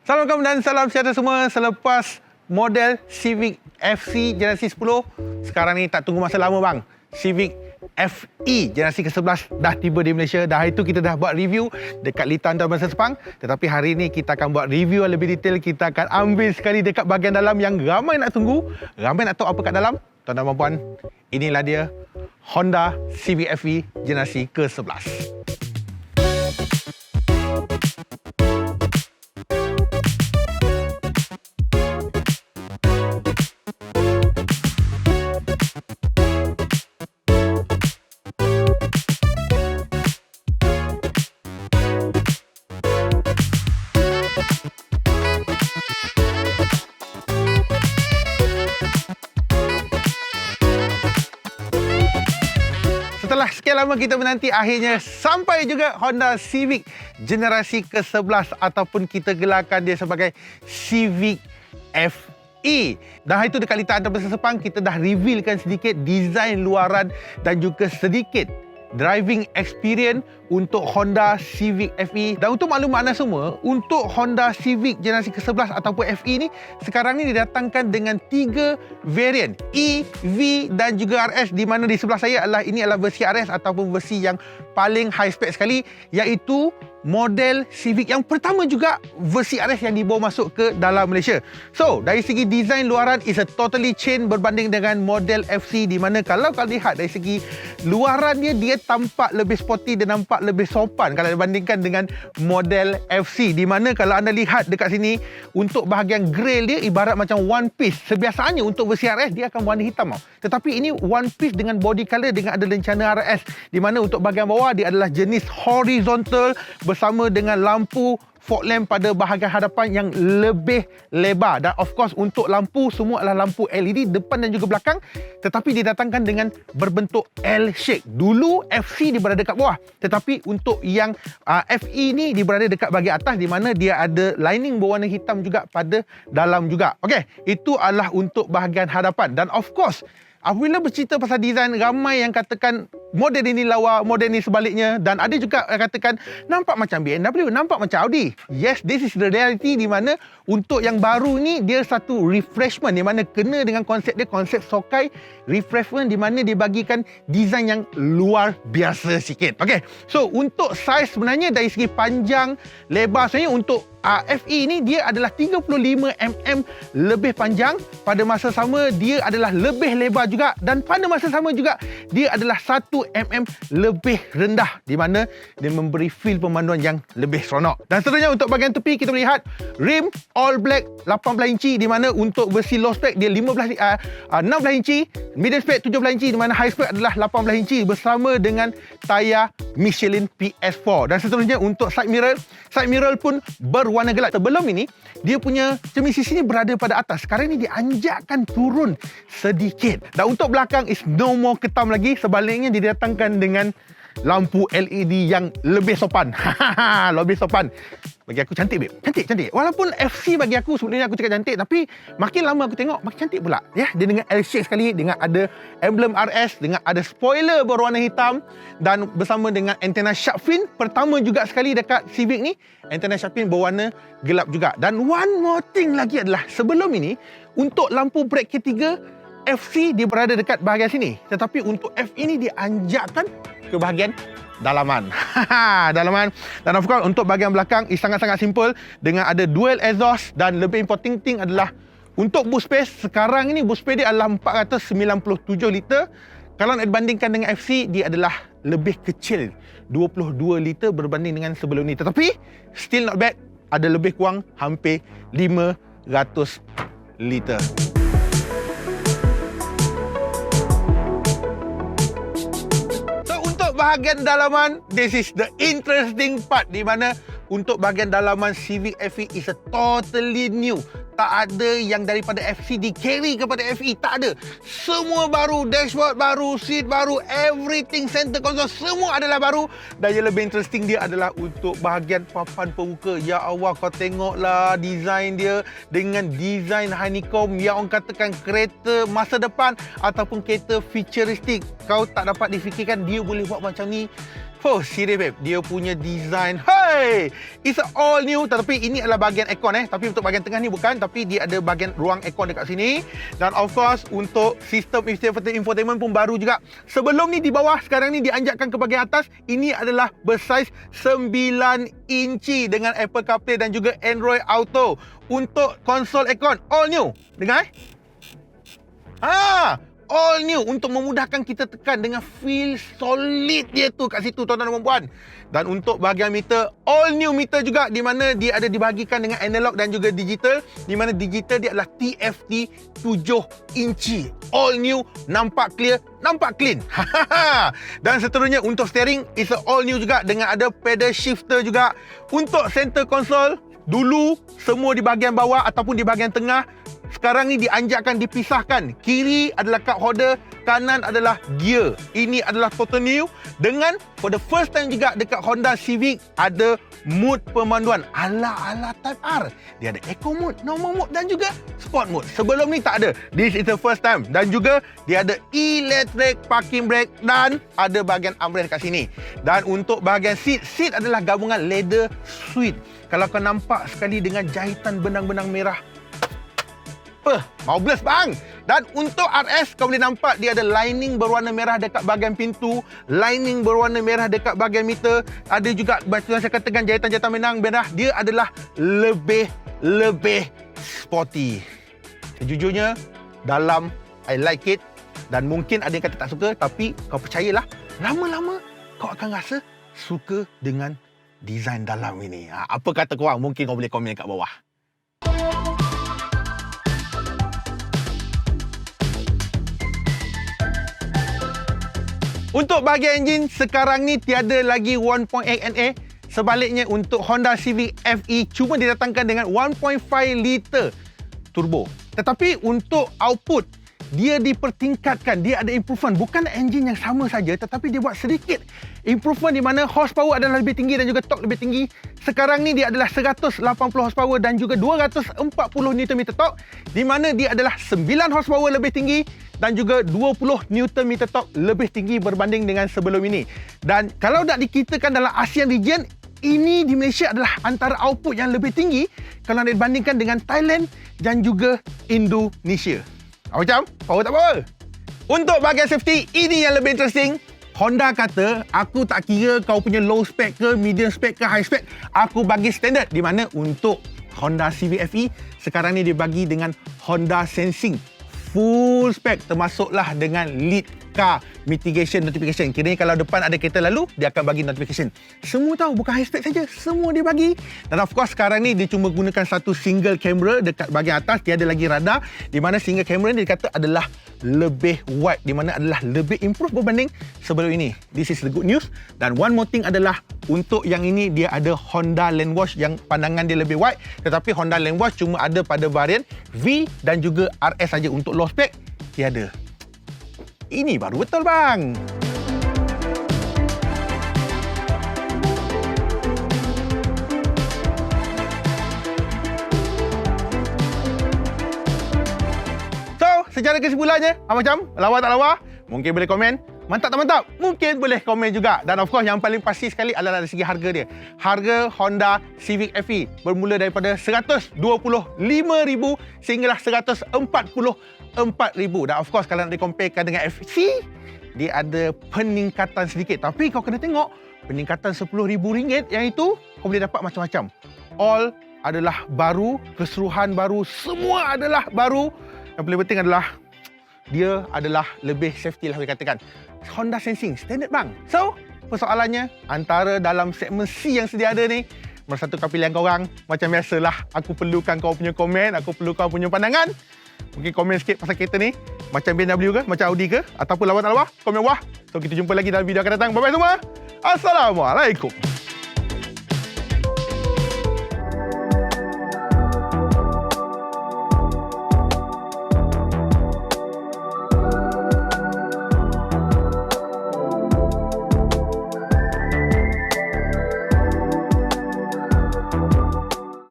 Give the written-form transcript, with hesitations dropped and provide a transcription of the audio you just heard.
Assalamualaikum dan salam sejahtera semua. Selepas model Civic FC generasi 10, sekarang ni tak tunggu masa lama bang. Civic FE generasi ke-11 dah tiba di Malaysia. Dah hari tu kita dah buat review dekat Litan dan Masa Sepang. Tetapi hari ni kita akan buat review yang lebih detail. Kita akan ambil sekali dekat bahagian dalam yang ramai nak tunggu, ramai nak tahu apa kat dalam. Tuan-tuan dan puan, inilah dia Honda Civic FE generasi ke-11. Setelah sekian lama kita menanti, akhirnya sampai juga Honda Civic generasi ke-11 ataupun kita gelarkan dia sebagai Civic FE. Dan hari itu dekat Litan Antarabangsa Sepang kita dah revealkan sedikit desain luaran dan juga sedikit driving experience untuk Honda Civic FE. Dan untuk maklumat anda semua, untuk Honda Civic generasi ke-11 ataupun FE ni sekarang ni didatangkan dengan 3 varian, E, V dan juga RS, di mana di sebelah saya adalah versi RS ataupun versi yang paling high spec sekali, iaitu model Civic yang pertama juga versi RS yang dibawa masuk ke dalam Malaysia. So, dari segi desain luaran is a totally change berbanding dengan model FC, di mana kalau kalian lihat dari segi luaran dia tampak lebih sporty dan nampak lebih sopan kalau dibandingkan dengan model FC, di mana kalau anda lihat dekat sini untuk bahagian grill dia ibarat macam one piece. Sebiasaannya untuk versi RS dia akan warna hitam tau. Tetapi ini one piece dengan body color dengan ada lencana RS, di mana untuk bahagian bawah dia adalah jenis horizontal bersama dengan lampu fog lamp pada bahagian hadapan yang lebih lebar. Dan of course untuk lampu semua adalah lampu LED depan dan juga belakang, tetapi didatangkan dengan berbentuk L shape. Dulu FC dia berada dekat bawah, tetapi untuk yang FE ni dia berada dekat bahagian atas, di mana dia ada lining berwarna hitam juga pada dalam juga. Okey, itu adalah untuk bahagian hadapan. Dan of course apabila bercerita pasal design, ramai yang katakan model ini lawa, model ini sebaliknya, dan ada juga yang katakan nampak macam BMW, nampak macam Audi. Yes, this is the reality, di mana untuk yang baru ni dia satu refreshment, di mana kena dengan konsep dia, konsep sokai refreshment, di mana dia bagikan design yang luar biasa sikit. Okey, so untuk saiz sebenarnya dari segi panjang, lebar, sebenarnya untuk FE ni dia adalah 35mm lebih panjang, pada masa sama dia adalah lebih lebar juga, dan pada masa sama juga dia adalah 1mm lebih rendah, di mana dia memberi feel pemanduan yang lebih seronok. Dan seterusnya untuk bahagian tepi kita melihat rim all black 18 inci, di mana untuk versi low spec dia 16 inci, medium spec 17 inci, di mana high spec adalah 18 inci bersama dengan tayar Michelin PS4. Dan seterusnya untuk side mirror pun berwarna gelap. Sebelum ini dia punya cermin sisi ni berada pada atas, sekarang ni dianjakkan turun sedikit. Dan untuk belakang is no more ketam lagi, sebaliknya dia didatangkan dengan lampu LED yang lebih sopan. Lebih sopan. Bagi aku cantik, babe. Cantik. Walaupun FC bagi aku sebenarnya aku cakap cantik, tapi makin lama aku tengok makin cantik pula. Ya, dia dengan L-shape sekali, dengan ada emblem RS, dengan ada spoiler berwarna hitam dan bersama dengan antena shark fin pertama juga sekali dekat Civic ni. Antena shark fin berwarna gelap juga. Dan one more thing lagi adalah sebelum ini untuk lampu brake ketiga FC dia berada dekat bahagian sini, tetapi untuk FE ni dia anjakkan ke bahagian dalaman. Dalaman. Dan of course untuk bahagian belakang is sangat-sangat simple dengan ada dual exhaust, dan lebih important thing adalah untuk boot space. Sekarang ini boot space dia adalah 497 liter. Kalau nak dibandingkan dengan FC, dia adalah lebih kecil, 22 liter berbanding dengan sebelum ni. Tetapi still not bad, ada lebih kurang hampir 500 liter. Bahagian dalaman, this is the interesting part, di mana untuk bahagian dalaman Civic FE is a totally new. Tak ada yang daripada FC di carry kepada FE, tak ada. Semua baru, dashboard baru, seat baru, everything, center console semua adalah baru. Dan yang lebih interesting dia adalah untuk bahagian papan pembuka. Ya Allah, kau tengoklah design dia dengan design honeycomb yang orang katakan kereta masa depan ataupun kereta futuristik. Kau tak dapat difikirkan dia boleh buat macam ni. Oh, serius babe. Dia punya design, hey! It's all new. Tetapi ini adalah bahagian aircon Tapi untuk bahagian tengah ni bukan. Tapi dia ada bahagian ruang aircon dekat sini. Dan of course, untuk sistem infotainment pun baru juga. Sebelum ni di bawah, sekarang ni dianjakkan ke bahagian atas. Ini adalah bersaiz 9 inci dengan Apple CarPlay dan juga Android Auto. Untuk konsol aircon, all new. Dengar all new untuk memudahkan kita tekan dengan feel solid dia tu kat situ tuan-tuan dan puan-puan. Dan untuk bahagian meter, all new meter juga, di mana dia ada dibahagikan dengan analog dan juga digital, di mana digital dia adalah TFT 7 inci. All new, nampak clear, nampak clean. Dan seterusnya untuk steering is all new juga dengan ada pedal shifter juga. Untuk center console, dulu semua di bahagian bawah ataupun di bahagian tengah. Sekarang ni dianjakkan dipisahkan. Kiri adalah cup holder, kanan adalah gear. Ini adalah total new. Dengan for the first time juga dekat Honda Civic ada mode pemanduan ala-ala Type R. Dia ada eco mode, normal mode dan juga sport mode. Sebelum ni tak ada. This is the first time. Dan juga dia ada electric parking brake dan ada bahagian armrest kat sini. Dan untuk bahagian seat adalah gabungan leather suede. Kalau kau nampak sekali dengan jahitan benang-benang merah, marvelous bang. Dan untuk RS, kau boleh nampak dia ada lining berwarna merah dekat bahagian pintu, lining berwarna merah dekat bahagian meter. Ada juga batuan saya katakan jahitan-jahitan benang merah. Dia adalah lebih sporty. Sejujurnya dalam I like it. Dan mungkin ada yang kata tak suka, tapi kau percayalah, lama-lama kau akan rasa suka dengan design dalam ini. Apa kata korang? Mungkin kau boleh komen kat bawah. Untuk bahagian enjin, sekarang ni tiada lagi 1.8 NA. Sebaliknya untuk Honda Civic FE cuma didatangkan dengan 1.5 liter turbo. Tetapi untuk output, dia dipertingkatkan, dia ada improvement. Bukan enjin yang sama saja, tetapi dia buat sedikit improvement di mana horsepower adalah lebih tinggi dan juga torque lebih tinggi. Sekarang ni dia adalah 180 horsepower dan juga 240 Nm torque, di mana dia adalah 9 horsepower lebih tinggi dan juga 20 Nm torque lebih tinggi berbanding dengan sebelum ini. Dan kalau nak dikitakan dalam ASEAN region, ini di Malaysia adalah antara output yang lebih tinggi kalau nak dibandingkan dengan Thailand dan juga Indonesia. Macam? Power tak power? Untuk bahagian safety, ini yang lebih interesting. Honda kata, aku tak kira kau punya low spec ke, medium spec ke, high spec. Aku bagi standard. Di mana untuk Honda Civic FE, sekarang ni dia bagi dengan Honda Sensing. Full spec, termasuklah dengan lead car mitigation notification. Kiranya kalau depan ada kereta lalu, dia akan bagi notification. Semua tahu, bukan high spec saja, semua dia bagi. Dan of course sekarang ni dia cuma gunakan satu single camera dekat bahagian atas, tiada lagi radar, di mana single camera ni dia kata adalah lebih wide, di mana adalah lebih improve berbanding sebelum ini. This is the good news. Dan one more thing adalah untuk yang ini dia ada Honda Lane Watch yang pandangan dia lebih wide, tetapi Honda Lane Watch cuma ada pada varian V dan juga RS saja. Untuk low spec tiada. Ini baru betul bang. So, secara kesimpulannya, macam lawa tak lawa? Mungkin boleh komen. Mantap tak mantap? Mungkin boleh komen juga. Dan of course yang paling pasti sekali adalah dari segi harga dia. Harga Honda Civic FE bermula daripada RM125,000 sehinggalah RM144,000. Dan of course kalau nak dikomparekan dengan FC, dia ada peningkatan sedikit. Tapi kau kena tengok peningkatan RM10,000 yang itu kau boleh dapat macam-macam. All adalah baru, keseluruhan baru, semua adalah baru. Yang paling penting adalah dia adalah lebih safety lah boleh katakan. Honda Sensing, standard bang. So, persoalannya antara dalam segmen C yang sedia ada ni, bersatukan pilihan korang. Macam biasalah, aku perlukan kau punya komen, aku perlu kau punya pandangan. Mungkin komen sikit pasal kereta ni. Macam BMW ke, macam Audi ke, ataupun lawa tak lawa, komen bawah. So, kita jumpa lagi dalam video akan datang. Bye-bye semua. Assalamualaikum.